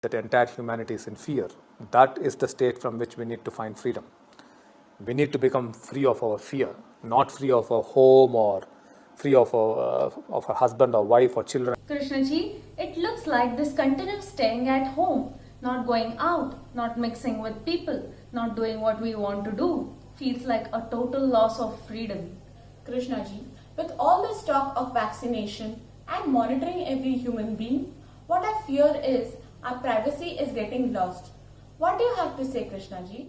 that entire humanity is in fear. That is the state from which we need to find freedom. We need to become free of our fear, not free of our home or free of our husband or wife or children. Krishnaji, it looks like this continuous staying at home, not going out, not mixing with people, not doing what we want to do, feels like a total loss of freedom. Krishnaji, with all this talk of vaccination and monitoring every human being, what I fear is our privacy is getting lost. What do you have to say, Krishnaji?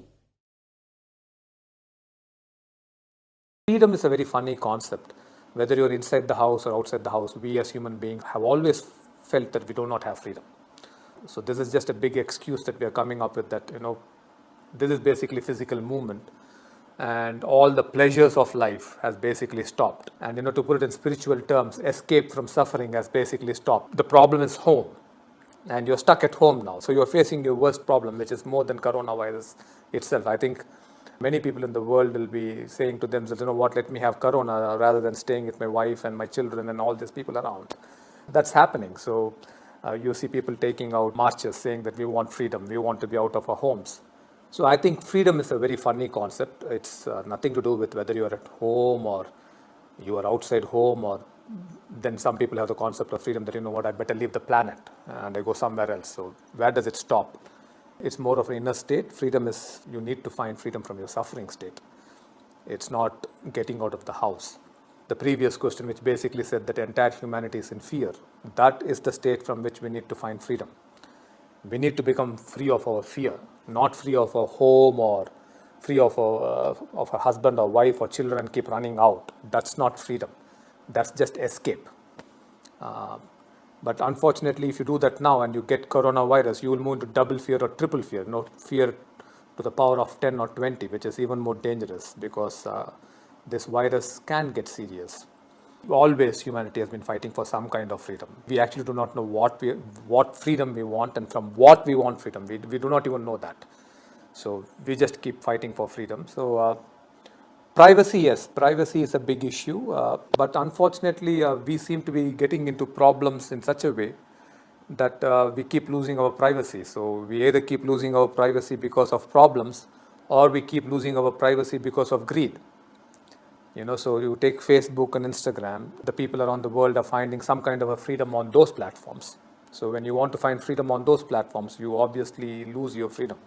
Freedom is a very funny concept. Whether you're inside the house or outside the house, we as human beings have always felt that we do not have freedom. So this is just a big excuse that we are coming up with, that, this is basically physical movement and all the pleasures of life has basically stopped. And to put it in spiritual terms, escape from suffering has basically stopped. The problem is home. And you're stuck at home now. So you're facing your worst problem, which is more than coronavirus itself. I think many people in the world will be saying to themselves, let me have corona rather than staying with my wife and my children and all these people around. That's happening. So you see people taking out marches saying that we want freedom, we want to be out of our homes. So I think freedom is a very funny concept. It's nothing to do with whether you're at home or you are outside home, or then some people have the concept of freedom that, I better leave the planet and I go somewhere else. So where does it stop? It's more of an inner state. Freedom is, you need to find freedom from your suffering state. It's not getting out of the house. The previous question, which basically said that entire humanity is in fear, that is the state from which we need to find freedom. We need to become free of our fear, not free of our home or free of our husband or wife or children and keep running out. That's not freedom. That's just escape. But unfortunately, if you do that now and you get coronavirus, you will move into double fear or triple fear. Fear to the power of 10 or 20, which is even more dangerous because this virus can get serious. Always humanity has been fighting for some kind of freedom. We actually do not know what freedom we want and from what we want freedom. We do not even know that. So we just keep fighting for freedom. So privacy, yes, privacy is a big issue, but unfortunately we seem to be getting into problems in such a way that we keep losing our privacy. So we either keep losing our privacy because of problems, or we keep losing our privacy because of greed. So you take Facebook and Instagram, the people around the world are finding some kind of a freedom on those platforms. So when you want to find freedom on those platforms, you obviously lose your freedom.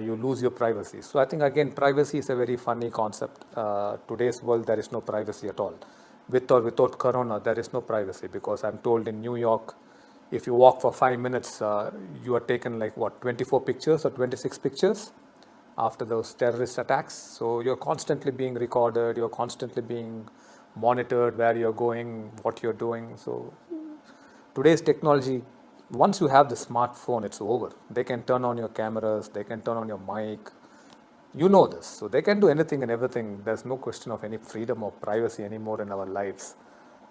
You lose your privacy. So I think, again, privacy is a very funny concept. Today's world, there is no privacy at all. With or without corona, there is no privacy, because I'm told in New York, if you walk for 5 minutes, you are taken 24 pictures or 26 pictures after those terrorist attacks. So you're constantly being recorded, you're constantly being monitored, where you're going, what you're doing. So today's technology, once you have the smartphone, it's over. They can turn on your cameras, they can turn on your mic. You know this. So they can do anything and everything. There's no question of any freedom or privacy anymore in our lives.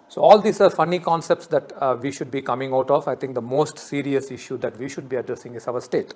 So all these are funny concepts that we should be coming out of. I think the most serious issue that we should be addressing is our state.